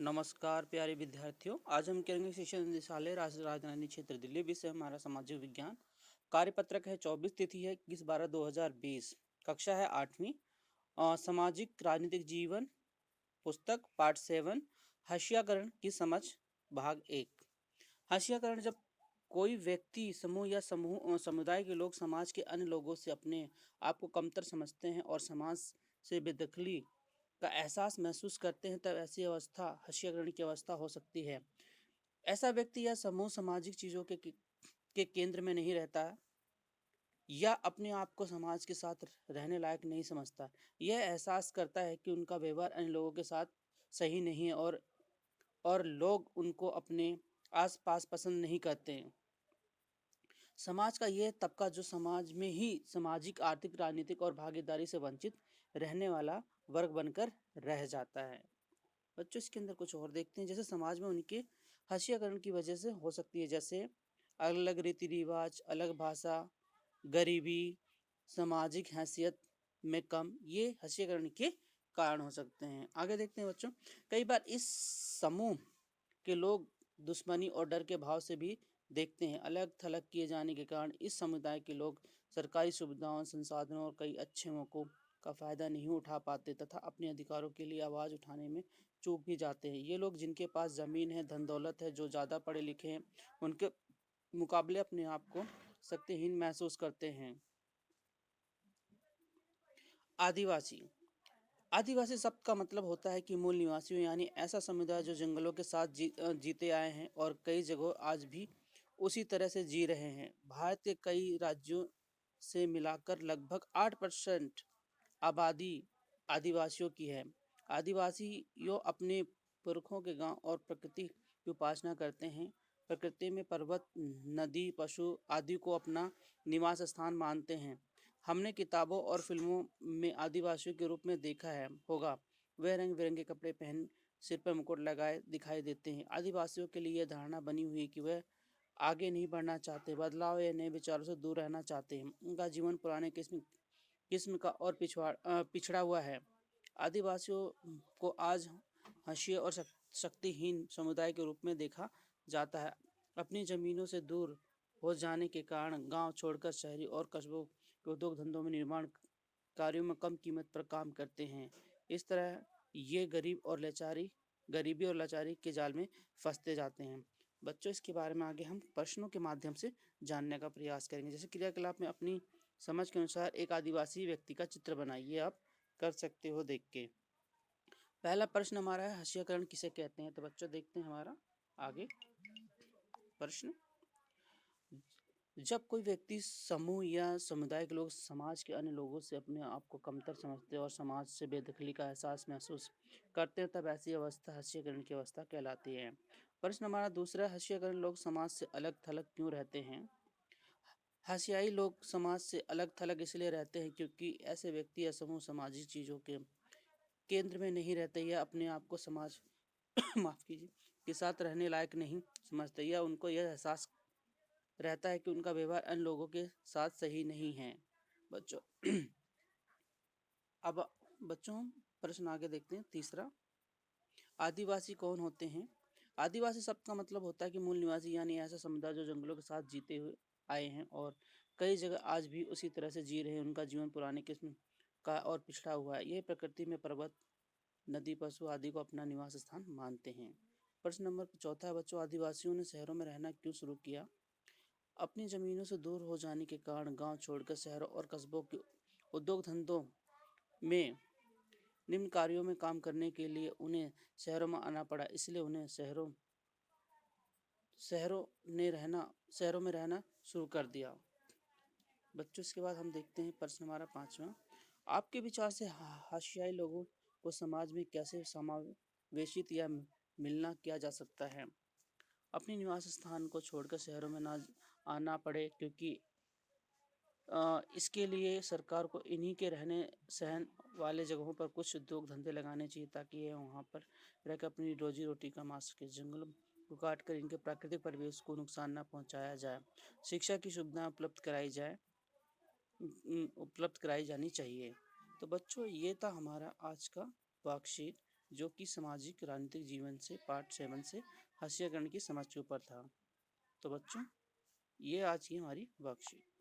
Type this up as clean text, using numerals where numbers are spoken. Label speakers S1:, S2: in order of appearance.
S1: नमस्कार प्यारे विद्यार्थियों। आज हम करेंगे शिक्षा निदेशालय राजधानी क्षेत्र दिल्ली। विषय हमारा सामाजिक विज्ञान। कार्यपत्रक है 24, तिथि है 21/12/2020। कक्षा है 8वीं। सामाजिक राजनीतिक जीवन, पुस्तक पार्ट 7, हाशियाकरण की समझ, भाग 1। हाशियाकरण: जब कोई व्यक्ति, समूह या समुदाय के लोग समाज के अन्य लोगों से अपने आप को कमतर समझते हैं और समाज से बेदखली का एहसास महसूस करते हैं, तब ऐसी अवस्था हाशियाकरण की अवस्था हो सकती है। ऐसा व्यक्ति या समूह सामाजिक चीजों के केंद्र में नहीं रहता या अपने आप को समाज के साथ रहने लायक नहीं समझता। यह एहसास करता है कि उनका व्यवहार अन्य लोगों के साथ सही नहीं है और लोग उनको अपने आसपास पसंद नहीं करते हैं। समाज का यह तबका जो समाज में ही सामाजिक, आर्थिक, राजनीतिक और भागीदारी से वंचित रहने वाला वर्ग बनकर रह जाता है। बच्चों, इसके अंदर कुछ और देखते हैं। जैसे समाज में उनके हाशियाकरण की वजह से हो सकती है, जैसे अलग रीति रिवाज, अलग भाषा, गरीबी, सामाजिक हैसियत में कम, ये हाशियाकरण के कारण हो सकते हैं। आगे देखते हैं बच्चों। कई बार इस समूह के लोग दुश्मनी और डर के भाव से भी देखते हैं। अलग थलग किए जाने के कारण इस समुदाय के लोग सरकारी सुविधाओं, संसाधनों और कई अच्छे मौकों का फायदा नहीं उठा पाते तथा अपने अधिकारों के लिए आवाज उठाने में चूक भी जाते हैं। ये लोग, जिनके पास जमीन है, धन दौलत है, जो ज्यादा पढ़े लिखे हैं, उनके मुकाबले अपने आप को शक्तिहीन महसूस करते हैं। आदिवासी: आदिवासी शब्द का मतलब होता है कि मूल निवासियों, यानी ऐसा समुदाय जो जंगलों के साथ जीते आए हैं और कई जगहों आज भी उसी तरह से जी रहे हैं। भारत के कई राज्यों से मिलाकर लगभग 8% आबादी आदिवासियों की है। आदिवासियों अपने पुरखों के गांव और प्रकृति की उपासना करते हैं। प्रकृति में पर्वत, नदी, पशु आदि को अपना निवास स्थान मानते हैं। हमने किताबों और फिल्मों में आदिवासियों के रूप में देखा है होगा। वह रंग बिरंगे कपड़े पहन, सिर पर मुकुट लगाए दिखाई देते हैं। आदिवासियों के लिए यह धारणा बनी हुई है कि वह आगे नहीं बढ़ना चाहते, बदलाव या नए विचारों से दूर रहना चाहते हैं। उनका जीवन पुराने किस्म का और पिछड़ा हुआ है। आदिवासियों को आज हाशिए और शक्तिहीन समुदाय के रूप में देखा जाता है। अपनी जमीनों से दूर हो जाने के कारण गांव छोड़कर शहरी और कस्बों के उद्योग धंधों में, निर्माण कार्यों में कम कीमत पर काम करते हैं। इस तरह ये गरीबी और लाचारी के जाल में फंसते जाते हैं। बच्चों, इसके बारे में आगे हम प्रश्नों के माध्यम से जानने का प्रयास करेंगे। जैसे क्रियाकलाप में अपनी समझ के अनुसार एक आदिवासी व्यक्ति का चित्र बनाइए। आप कर सकते हो देख के। पहला प्रश्न हमारा है, हाशियाकरण किसे कहते हैं? तो बच्चों देखते हैं हमारा आगे प्रश्न। जब कोई व्यक्ति, समूह या समुदाय के लोग समाज के अन्य लोगों से अपने आप को कमतर समझते हैं और समाज से बेदखली का एहसास महसूस करते हैं, तब ऐसी अवस्था हाशियाकरण की अवस्था कहलाती है। प्रश्न हमारा दूसरा, हाशियाकरण लोग समाज से अलग थलग क्यों रहते हैं? हाशियाई लोग समाज से अलग थलग इसलिए रहते हैं क्योंकि ऐसे व्यक्ति या समूह सामाजिक चीजों के केंद्र में नहीं रहते या अपने आप को समाज माफ कीजिए के साथ रहने लायक नहीं समझते, या उनको यह एहसास रहता है कि उनका व्यवहार अन्य लोगों के साथ सही नहीं है। बच्चों अब बच्चों प्रश्न आगे देखते हैं। तीसरा, आदिवासी कौन होते हैं? आदिवासी शब्द का मतलब होता है कि मूल निवासी, यानी ऐसा समुदाय जो जंगलों के साथ जीते हुए आए हैं और कई जगह आज भी उसी तरह से जी रहे हैं। उनका जीवन पुराने किस्म का और पिछड़ा हुआ है। यह प्रकृति में पर्वत, नदी, पशु आदि को अपना निवास स्थान मानते हैं। प्रश्न नंबर चौथा है बच्चों, आदिवासियों ने शहरों में रहना क्यों शुरू किया? अपनी जमीनों से दूर हो जाने के कारण गांव छोड़कर शहरों और कस्बों के उद्योग धंधों में, निम्न कार्यों में काम करने के लिए उन्हें शहरों में आना पड़ा। इसलिए उन्हें शहरों में रहना शुरू कर दिया। बच्चों, इसके बाद हम देखते हैं प्रश्न हमारा पांचवा। आपके विचार से हाशियाई लोगों को समाज में कैसे समावेशित या मिलना किया जा सकता है? अपने निवास स्थान को छोड़कर शहरों में ना आना पड़े, क्योंकि इसके लिए सरकार को इन्हीं के रहने सहन वाले जगहों पर कुछ उद्योग धंधे लगाने चाहिए, ताकि ये वहाँ पर रहकर अपनी रोजी रोटी कमा सके। जंगल को काट कर इनके प्राकृतिक परिवेश को नुकसान न पहुँचाया जाए। शिक्षा की सुविधाएं उपलब्ध कराई जानी चाहिए। तो बच्चों, ये था हमारा आज का वर्कशीट। जो कि सामाजिक राजनीतिक जीवन से पार्ट 7 से हास्यकरण की समझ के ऊपर था। तो बच्चों, ये आज की हमारी वर्कशीट।